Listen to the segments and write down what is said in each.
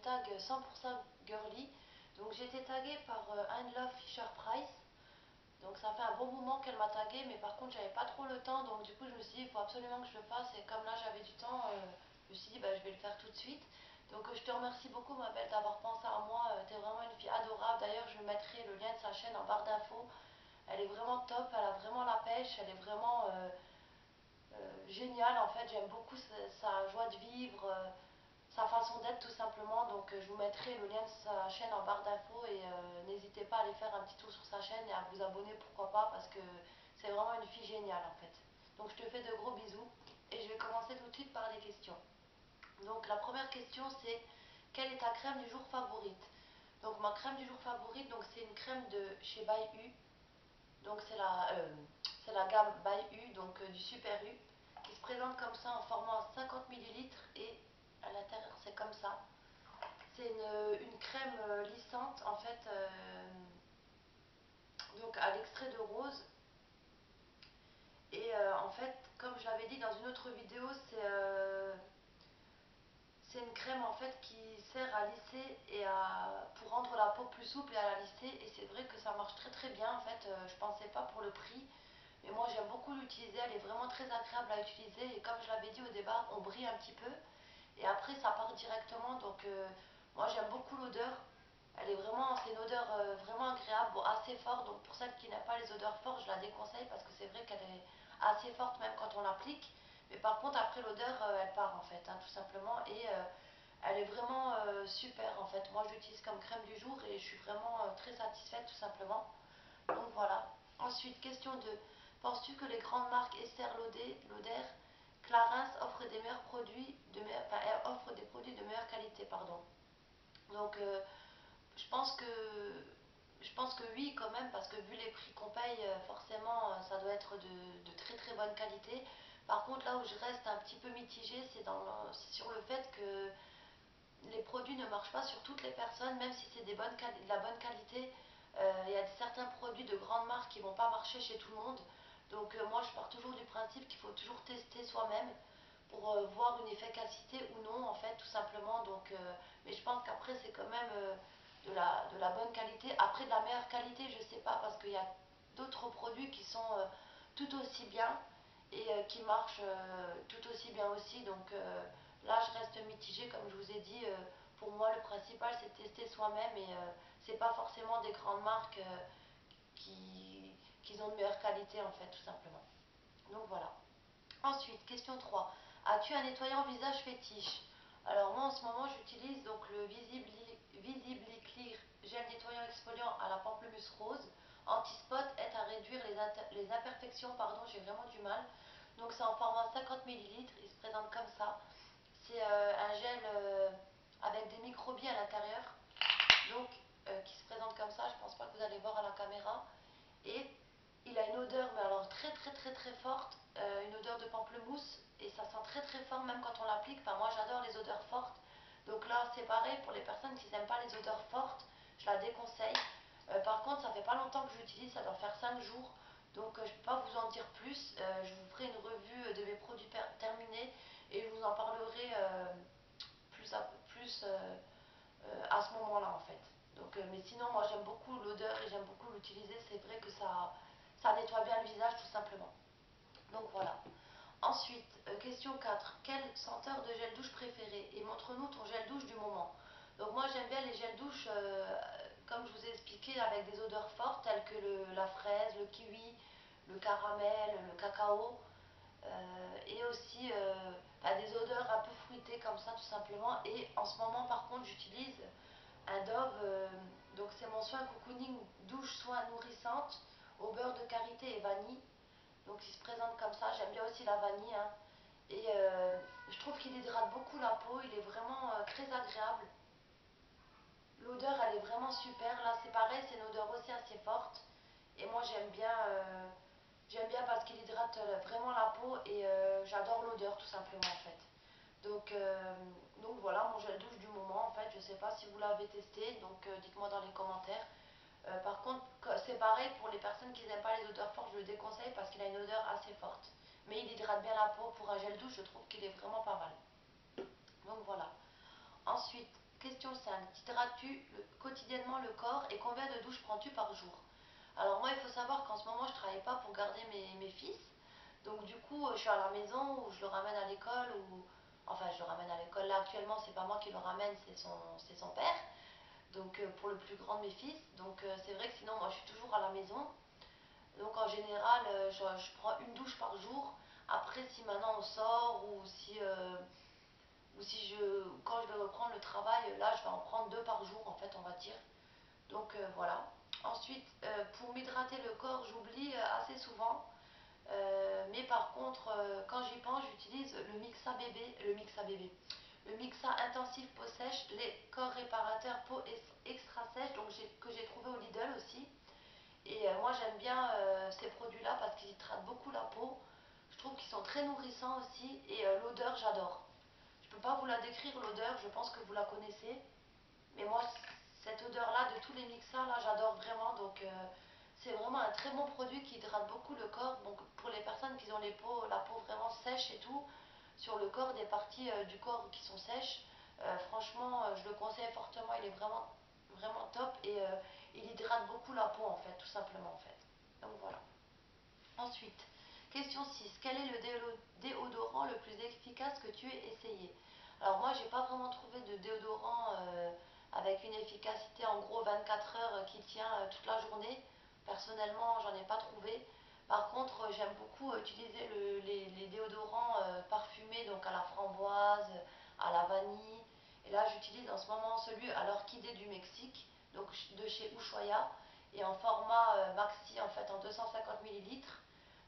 tag 100% girly. Donc j'ai été taguée par Anne Love Fisher Price. Donc ça fait un bon moment qu'elle m'a taguée, mais par contre j'avais pas trop le temps, donc du coup je me suis dit il faut absolument que je le fasse, et comme là j'avais du temps, je me suis dit bah, je vais le faire tout de suite. Donc je te remercie beaucoup ma belle d'avoir pensé à moi, t'es vraiment une fille adorable. D'ailleurs je mettrai le lien de sa chaîne en barre d'infos. Elle est vraiment top, elle a vraiment la pêche, elle est vraiment géniale en fait. J'aime beaucoup sa joie de vivre, sa façon d'être tout simplement. Donc je vous mettrai le lien de sa chaîne en barre d'infos, et n'hésitez pas à aller faire un petit tour sur sa chaîne et à vous abonner, pourquoi pas, parce que c'est vraiment une fille géniale en fait. Donc je te fais de gros bisous et je vais commencer tout de suite par les questions. Donc la première question c'est: quelle est ta crème du jour favorite? Donc ma crème du jour favorite, donc c'est une crème de chez By U. Donc c'est la gamme By U, donc du Super U, qui se présente comme ça en format 50 millilitres, et à l'intérieur c'est comme ça. C'est une crème lissante en fait, donc à l'extrait de rose. Et en fait, comme je l'avais dit dans une autre vidéo, c'est une crème en fait qui sert à lisser et pour rendre la peau plus souple et à la lisser. Et c'est vrai que ça marche très très bien en fait. Je pensais pas pour le prix, mais moi j'aime beaucoup l'utiliser. Elle est vraiment très agréable à utiliser, et comme je l'avais dit au départ, on brille un petit peu et après ça part directement. Donc moi j'aime beaucoup l'odeur. Elle est vraiment, c'est une odeur vraiment agréable, bon, assez forte. Donc pour celles qui n'aiment pas les odeurs fortes, je la déconseille parce que c'est vrai qu'elle est assez forte même quand on l'applique. Mais par contre après l'odeur, elle part en fait, hein, tout simplement. Et elle est vraiment super en fait. Moi je l'utilise comme crème du jour et je suis vraiment très satisfaite tout simplement. Donc voilà. Ensuite, question 2. Penses-tu que les grandes marques Estée Lauder, Clarins offrent des meilleurs produits, offrent des produits de meilleure qualité, pardon. Donc je pense que oui quand même, parce que vu les prix qu'on paye, forcément ça doit être de très très bonne qualité. Par contre là où je reste un petit peu mitigée, c'est sur le fait que les produits ne marchent pas sur toutes les personnes, même si c'est de la bonne qualité. Il y a certains produits de grandes marques qui ne vont pas marcher chez tout le monde. Donc moi je pars toujours du principe qu'il faut toujours tester soi-même pour voir une efficacité ou non en fait, tout simplement. Donc mais je pense qu'après c'est quand même de la bonne qualité. Après de la meilleure qualité, je sais pas, parce qu'il y a d'autres produits qui sont tout aussi bien et qui marchent tout aussi bien aussi. Donc là je reste mitigée, comme je vous ai dit. Pour moi le principal c'est de tester soi-même, et c'est pas forcément des grandes marques qui ont de meilleure qualité en fait, tout simplement. Donc voilà. Ensuite, question 3. As-tu un nettoyant visage fétiche? Alors moi en ce moment j'utilise donc le Visibly Clear gel nettoyant exfoliant à la pamplemousse rose. Anti-spot, aide à réduire les imperfections, pardon, j'ai vraiment du mal. Donc c'est en format 50 millilitres, il se présente comme ça. C'est un gel avec des microbilles à l'intérieur, donc qui se présente comme ça. Je pense pas que vous allez voir à la caméra. Et il a une odeur, mais alors très très très très forte, une odeur de pamplemousse, et ça sent très très fort même quand on l'applique. Enfin moi j'adore les odeurs fortes. Donc là c'est pareil, pour les personnes qui n'aiment pas les odeurs fortes, je la déconseille. Par contre ça fait pas longtemps que j'utilise, ça doit faire 5 jours. Donc je ne peux pas vous en dire plus. Je vous ferai une revue de mes produits terminés, et je vous en parlerai plus à ce moment-là en fait. Donc, mais sinon moi j'aime beaucoup l'odeur et j'aime beaucoup l'utiliser. C'est vrai que ça nettoie bien le visage tout simplement. Donc voilà. Ensuite, question 4. Quelle senteur de gel douche préférée? Et montre-nous ton gel douche du moment. Donc moi j'aime bien les gels douches, comme je vous ai expliqué, avec des odeurs fortes telles que la fraise, le kiwi, le caramel, le cacao. Et aussi des odeurs un peu fruitées comme ça tout simplement. Et en ce moment par contre j'utilise un Dove, donc c'est mon soin cocooning douche soin nourrissante au beurre de karité et vanille. Donc il se présente comme ça. J'aime bien aussi la vanille, hein. Et je trouve qu'il hydrate beaucoup la peau, il est vraiment très agréable. L'odeur elle est vraiment super. Là c'est pareil, c'est une odeur aussi assez forte, et moi j'aime bien parce qu'il hydrate vraiment la peau, et j'adore l'odeur tout simplement en fait. Donc, donc voilà mon gel douche du moment en fait. Je ne sais pas si vous l'avez testé, donc dites-moi dans les commentaires. Par contre c'est pareil pour les personnes qui n'aiment pas les odeurs fortes, je le déconseille parce qu'il a une odeur assez forte. Mais il hydrate bien la peau. Pour un gel douche je trouve qu'il est vraiment pas mal. Donc voilà. Ensuite, Question 5. T'hydrates-tu quotidiennement le corps et combien de douches prends-tu par jour? Alors moi, il faut savoir qu'en ce moment, je ne travaille pas pour garder mes fils. Donc du coup, je suis à la maison ou je le ramène à l'école ou... Enfin, je le ramène à l'école. Là, actuellement, c'est pas moi qui le ramène, c'est son père. Donc pour le plus grand de mes fils. Donc c'est vrai que sinon, moi, je suis toujours à la maison. Donc en général, je prends une douche par jour. Après, si maintenant on sort ou si quand je vais reprendre le travail, là, je vais en prendre deux par jour, en fait, on va dire. Donc voilà. Ensuite, pour m'hydrater le corps, j'oublie assez souvent. Mais par contre, quand j'y pense, j'utilise le Mixa bébé, le Mixa intensif peau sèche, les corps réparateurs peau extra sèche, donc que j'ai trouvé au Lidl aussi. Et moi j'aime bien ces produits-là parce qu'ils hydratent beaucoup la peau. Je trouve qu'ils sont très nourrissants aussi et l'odeur j'adore. Je ne peux pas vous la décrire l'odeur, je pense que vous la connaissez. Mais moi cette odeur-là de tous les Mixa là j'adore vraiment donc c'est vraiment un très bon produit qui hydrate beaucoup le corps. Donc pour les personnes qui ont la peau vraiment sèche et tout, sur le corps, des parties du corps qui sont sèches, franchement je le conseille fortement, il est vraiment, vraiment top et il hydrate beaucoup la peau en fait, tout simplement en fait. Donc voilà. Ensuite, question 6. Quel est le déodorant le plus efficace que tu aies essayé? Alors moi, j'ai pas vraiment trouvé de déodorant avec une efficacité en gros 24 heures qui tient toute la journée. Personnellement, j'en ai pas trouvé. Par contre, j'aime beaucoup utiliser les déodorants parfumés, donc à la framboise, à la vanille. Et là, j'utilise en ce moment celui à l'orchidée du Mexique, donc de chez Ushuaia, et en format maxi, en fait, en 250 millilitres.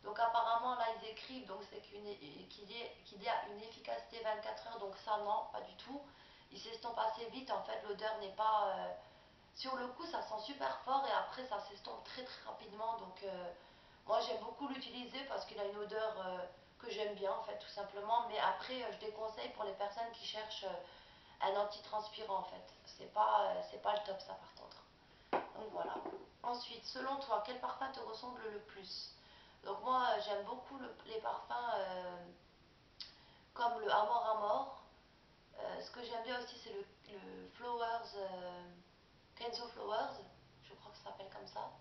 Donc apparemment, là, ils écrivent donc c'est qu'il y a une efficacité 24 heures, donc ça, non, pas du tout. Il s'estompe assez vite, en fait, l'odeur n'est pas... sur le coup, ça sent super fort et après, ça s'estompe très très rapidement. Donc moi, j'aime beaucoup l'utiliser parce qu'il a une odeur que j'aime bien, en fait, tout simplement. Mais après, je déconseille pour les personnes qui cherchent un antitranspirant, en fait. C'est pas le top, ça, par contre. Donc voilà. Ensuite, selon toi, quel parfum te ressemble le plus? Donc moi, j'aime beaucoup les parfums comme le Amor Amor. Ce que j'aime bien aussi, c'est le Flowers, Kenzo Flowers. Je crois que ça s'appelle comme ça.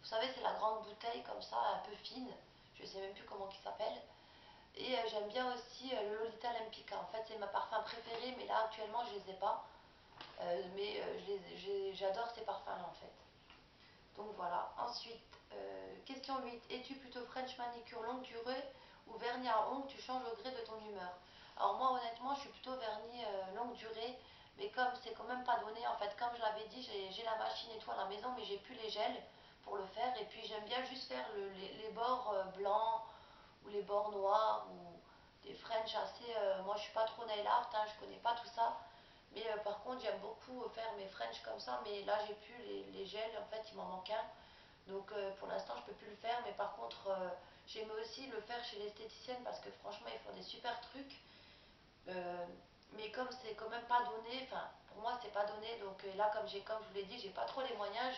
Vous savez, c'est la grande bouteille comme ça, un peu fine. Je ne sais même plus comment il s'appelle. Et j'aime bien aussi le Lolita Lempicka. En fait, c'est ma parfum préféré, mais là, actuellement, je ne les ai pas. Mais j'adore ces parfums-là, en fait. Donc voilà. Ensuite, question 8. Es-tu plutôt French manicure longue durée ou vernis à ongles, tu changes au gré de ton humeur? Alors moi, honnêtement, je suis plutôt vernis longue durée, mais comme c'est quand même pas donné, en fait, comme je l'avais dit, j'ai la machine et tout à la maison, mais j'ai plus les gels pour le faire. Et puis j'aime bien juste faire les bords blancs ou les bords noirs ou des French assez... moi, je suis pas trop nail art, hein, je connais pas tout ça. Mais par contre, j'aime beaucoup faire mes French comme ça, mais là, j'ai plus les gels, en fait, il m'en manque un. Donc pour l'instant, je peux plus le faire, mais par contre, j'aimais aussi le faire chez l'esthéticienne parce que franchement, ils font des super trucs. Euh, mais comme c'est quand même pas donné, enfin, pour moi, c'est pas donné. Donc là, comme je vous l'ai dit, j'ai pas trop les moyens,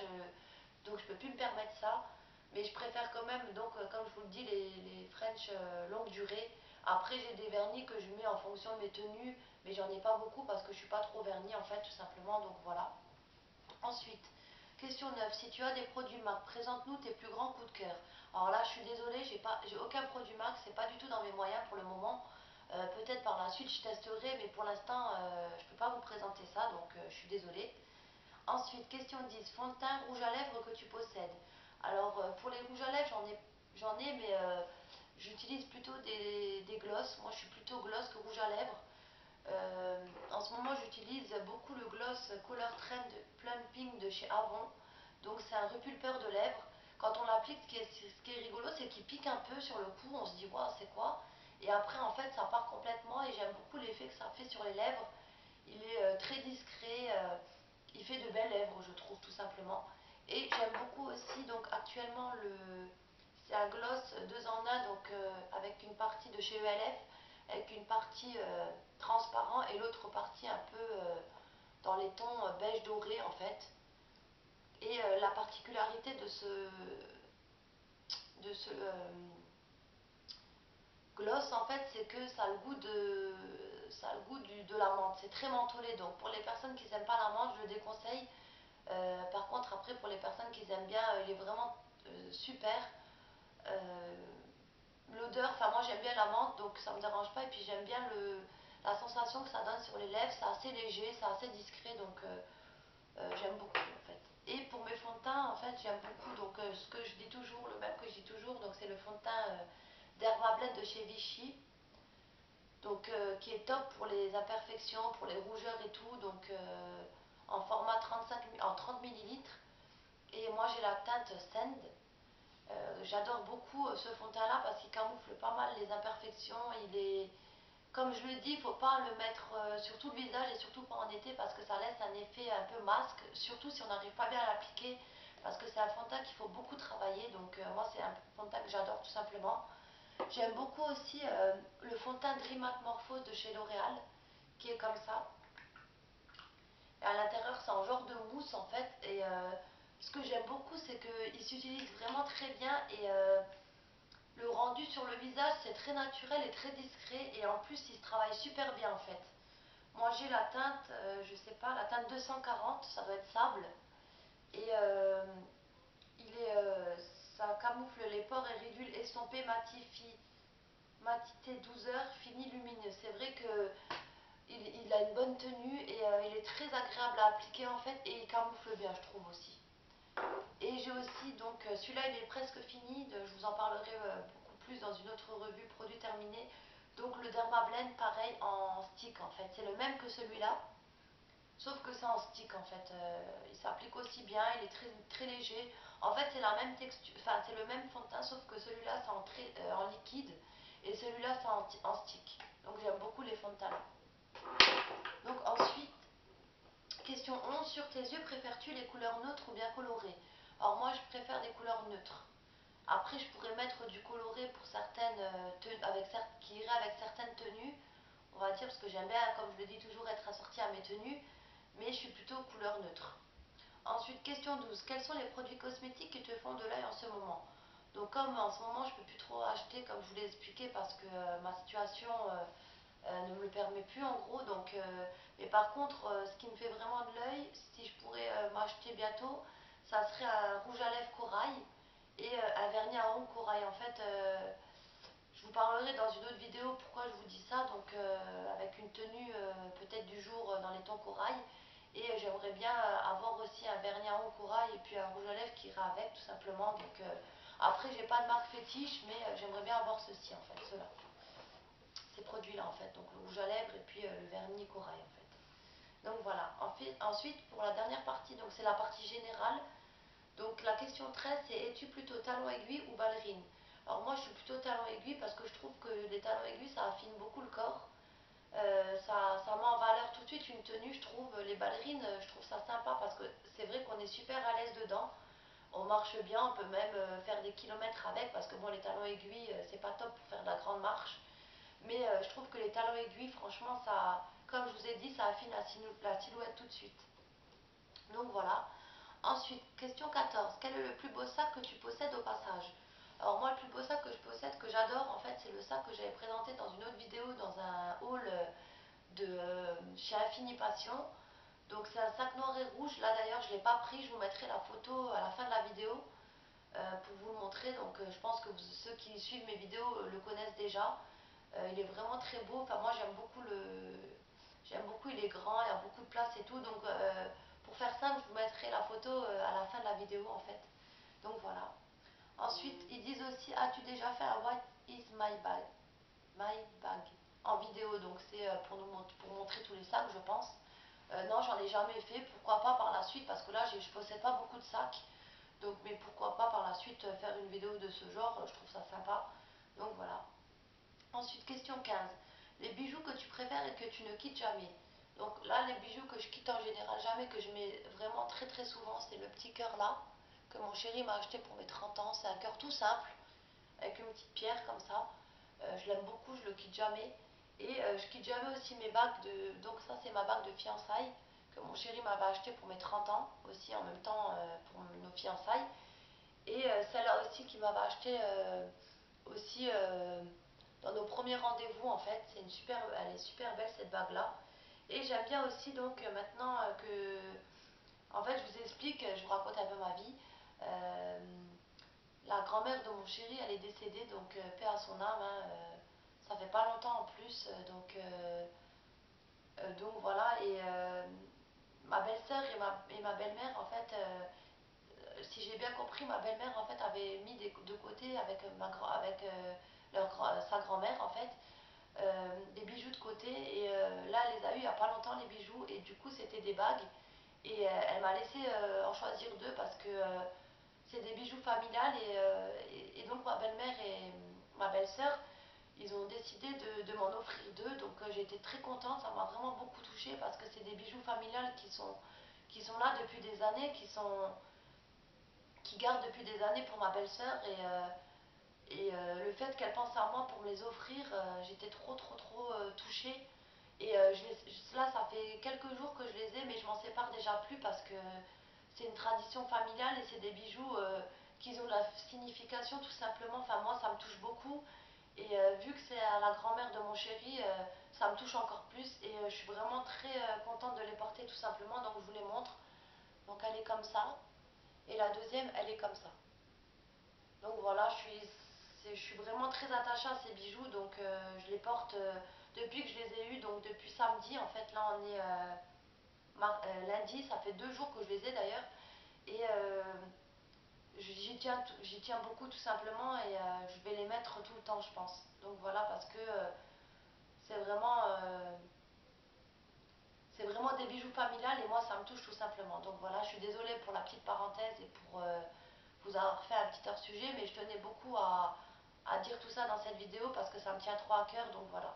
donc je peux plus me permettre ça. Mais je préfère quand même, donc comme je vous le dis, les French longue durée. Après, j'ai des vernis que je mets en fonction de mes tenues, mais j'en ai pas beaucoup parce que je suis pas trop vernis en fait, tout simplement. Donc voilà. Ensuite, question 9. Si tu as des produits MAC, présente-nous tes plus grands coups de cœur. Alors là, je suis désolée, j'ai aucun produit MAC, c'est pas du tout dans mes moyens pour le moment. Peut-être par la suite je testerai, mais pour l'instant, je ne peux pas vous présenter ça, donc je suis désolée. Ensuite, question 10. Fond de teint, rouge à lèvres que tu possèdes. Alors, pour les rouges à lèvres, j'en ai mais j'utilise plutôt des glosses. Moi, je suis plutôt gloss que rouge à lèvres. En ce moment, j'utilise beaucoup le gloss Color Trend Plumping de chez Avon. Donc, c'est un repulpeur de lèvres. Quand on l'applique, ce qui est rigolo, c'est qu'il pique un peu sur le cou. On se dit, waouh, c'est quoi? Et après, en fait, ça part complètement. Et j'aime beaucoup l'effet que ça fait sur les lèvres. Il est très discret. Il fait de belles lèvres, je trouve, tout simplement. Et j'aime beaucoup aussi, donc actuellement, c'est un gloss 2 en 1, donc avec une partie de chez ELF, avec une partie transparent et l'autre partie un peu dans les tons beige doré en fait. Et la particularité de ce gloss en fait, c'est que ça a le goût ça a le goût de la menthe. C'est très mentholé, donc pour les personnes qui n'aiment pas la menthe, je le déconseille. Par contre, après, pour les personnes qui aiment bien, il est vraiment super. Euh, L'odeur, enfin moi j'aime bien la menthe, donc ça me dérange pas. Et puis j'aime bien la sensation que ça donne sur les lèvres. C'est assez léger, c'est assez discret, donc j'aime beaucoup en fait. Et pour mes fonds de teint, en fait, j'aime beaucoup. Donc ce que je dis toujours, le même que je dis toujours, donc c'est le fond de teint Dermablend de chez Vichy. Donc qui est top pour les imperfections, pour les rougeurs et tout. Donc en format 30 millilitres. Et moi j'ai la teinte Sand. J'adore beaucoup ce fond de teint là parce qu'il camoufle pas mal les imperfections. Il est, comme je le dis, il ne faut pas le mettre sur tout le visage et surtout pas en été parce que ça laisse un effet un peu masque, surtout si on n'arrive pas bien à l'appliquer parce que c'est un fond de teint qu'il faut beaucoup travailler. Donc moi c'est un fond de teint que j'adore tout simplement. J'aime beaucoup aussi le fond de teint Dream Matte Morphose de chez L'Oréal qui est comme ça. Et à l'intérieur c'est un genre de mousse en fait et ce que j'aime beaucoup c'est qu'il s'utilise vraiment très bien et le rendu sur le visage, c'est très naturel et très discret et en plus, il se travaille super bien en fait. Moi, j'ai la teinte, je sais pas, la teinte 240, ça doit être sable. Et il est, ça camoufle les pores et ridules estompés, matité 12 heures, fini lumineux. C'est vrai que il a une bonne tenue et il est très agréable à appliquer en fait et il camoufle bien, je trouve aussi. Et j'ai aussi, donc celui-là il est presque fini, je vous en parlerai beaucoup plus dans une autre revue produit terminé. Donc le Dermablend pareil en stick en fait, c'est le même que celui-là, sauf que c'est en stick en fait. Il s'applique aussi bien, il est très, très léger. En fait c'est la même texture, enfin c'est le même fond de teint, sauf que celui-là c'est en liquide et celui-là c'est en stick. Donc j'aime beaucoup les fonds de teint là. Donc ensuite, question 11, sur tes yeux, préfères-tu les couleurs neutres ou bien colorées? Alors moi, je préfère des couleurs neutres. Après, je pourrais mettre du coloré pour certaines tenues, qui irait avec certaines tenues, on va dire, parce que j'aime bien, comme je le dis toujours, être assortie à mes tenues, mais je suis plutôt couleur neutre. Ensuite, question 12, quels sont les produits cosmétiques qui te font de l'œil en ce moment? Donc comme en ce moment, je ne peux plus trop acheter, comme je vous l'ai expliqué, parce que ma situation ne me le permet plus en gros. Donc, mais par contre, ce qui me fait vraiment de l'œil, si je pourrais m'acheter bientôt, ça serait un rouge à lèvres corail et un vernis à ongles corail. En fait, je vous parlerai dans une autre vidéo pourquoi je vous dis ça. Donc, avec une tenue peut-être du jour dans les tons corail. Et j'aimerais bien avoir aussi un vernis à ongles corail et puis un rouge à lèvres qui ira avec tout simplement. Donc, après, j'ai pas de marque fétiche, mais j'aimerais bien avoir ceci en fait, cela, ces produits-là en fait, donc le rouge à lèvres et puis le vernis corail en fait. Donc voilà, ensuite pour la dernière partie, donc c'est la partie générale. Donc la question 13 c'est es-tu plutôt talon aiguille ou ballerine? Alors moi je suis plutôt talon aiguille parce que je trouve que les talons aiguilles ça affine beaucoup le corps. Ça met en valeur tout de suite une tenue, je trouve. Les ballerines, je trouve ça sympa parce que c'est vrai qu'on est super à l'aise dedans. On marche bien, on peut même faire des kilomètres avec parce que bon les talons aiguilles c'est pas top pour faire de la grande marche. Mais je trouve que les talons aiguilles, franchement, ça, comme je vous ai dit, ça affine la silhouette tout de suite. Donc voilà. Ensuite, question 14. Quel est le plus beau sac que tu possèdes au passage? Alors moi, le plus beau sac que je possède, que j'adore, en fait, c'est le sac que j'avais présenté dans une autre vidéo, dans un haul chez Infini Passion. Donc c'est un sac noir et rouge. Là d'ailleurs, je ne l'ai pas pris. Je vous mettrai la photo à la fin de la vidéo pour vous le montrer. Donc je pense que ceux qui suivent mes vidéos le connaissent déjà. Il est vraiment très beau. Enfin, moi, j'aime beaucoup. Il est grand, il y a beaucoup de place et tout. Donc, pour faire simple, je vous mettrai la photo à la fin de la vidéo, en fait. Donc voilà. Ensuite, ils disent aussi, as-tu déjà fait un What is my bag en vidéo? Donc c'est pour montrer tous les sacs, je pense. Non, j'en ai jamais fait. Pourquoi pas par la suite? Parce que là, je possède pas beaucoup de sacs. Donc, mais pourquoi pas par la suite faire une vidéo de ce genre? Je trouve ça sympa. Donc voilà. Ensuite, question 15. Les bijoux que tu préfères et que tu ne quittes jamais. Donc là, les bijoux que je quitte en général jamais, que je mets vraiment très très souvent, c'est le petit cœur là, que mon chéri m'a acheté pour mes 30 ans. C'est un cœur tout simple, avec une petite pierre comme ça. Je l'aime beaucoup, je le quitte jamais. Et je quitte jamais aussi mes bagues de... Donc ça, c'est ma bague de fiançailles, que mon chéri m'avait acheté pour mes 30 ans, aussi en même temps pour nos fiançailles. Et celle-là aussi qui m'avait acheté aussi dans nos premiers rendez-vous en fait. Elle est super belle cette bague-là. Et j'aime bien aussi donc maintenant que, en fait, je vous explique, je vous raconte un peu ma vie. Euh, la grand-mère de mon chéri, elle est décédée, donc paix à son âme, hein, ça fait pas longtemps en plus, donc voilà. Et ma belle-sœur et ma belle-mère, en fait, si j'ai bien compris, ma belle-mère en fait avait mis de côté avec, avec sa grand-mère en fait des bijoux de côté et là elle les a eu il n'y a pas longtemps les bijoux et du coup c'était des bagues et elle m'a laissé en choisir deux parce que c'est des bijoux familiales et donc ma belle-mère et ma belle-sœur ils ont décidé de m'en offrir deux donc j'ai été très contente, ça m'a vraiment beaucoup touchée parce que c'est des bijoux familiales qui sont là depuis des années, qui garde depuis des années pour ma belle-sœur et le fait qu'elle pense à moi pour me les offrir, j'étais trop touchée. Et là, ça fait quelques jours que je les ai, mais je m'en sépare déjà plus parce que c'est une tradition familiale et c'est des bijoux qui ont de la signification tout simplement. Enfin, moi, ça me touche beaucoup. Et vu que c'est à la grand-mère de mon chéri, ça me touche encore plus. Et je suis vraiment très contente de les porter tout simplement. Donc, je vous les montre. Donc, elle est comme ça. Et la deuxième, elle est comme ça. Donc voilà, je suis vraiment très attachée à ces bijoux, donc je les porte depuis que je les ai eus, donc depuis samedi, en fait, là on est lundi, ça fait 2 jours que je les ai d'ailleurs, et j'y tiens beaucoup tout simplement, et je vais les mettre tout le temps, je pense. Donc voilà, parce que c'est vraiment, euh, c'est vraiment des bijoux familiales, et moi ça me touche tout simplement. Donc voilà, je suis désolée pour la petite parenthèse et pour vous avoir fait un petit hors-sujet, mais je tenais beaucoup à dire tout ça dans cette vidéo parce que ça me tient trop à cœur, donc voilà.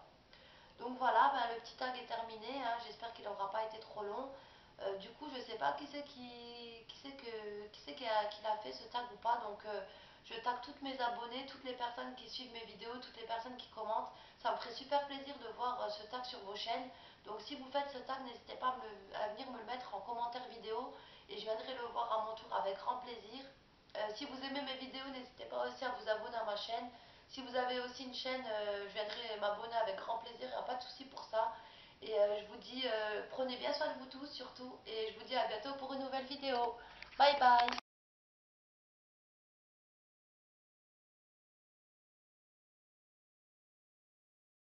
Donc voilà, ben, le petit tag est terminé, hein, j'espère qu'il n'aura pas été trop long. Du coup, je sais pas qui l'a fait ce tag ou pas, donc je tag toutes mes abonnés, toutes les personnes qui suivent mes vidéos, toutes les personnes qui commentent. Ça me ferait super plaisir de voir ce tag sur vos chaînes. Donc si vous faites ce tag, n'hésitez pas à venir me le mettre en commentaire vidéo et je viendrai le voir à mon tour avec grand plaisir. Si vous aimez mes vidéos, n'hésitez pas aussi à vous abonner à ma chaîne. Si vous avez aussi une chaîne, je viendrai m'abonner avec grand plaisir, il n'y a pas de souci pour ça. Et je vous dis, prenez bien soin de vous tous surtout. Et je vous dis à bientôt pour une nouvelle vidéo. Bye bye.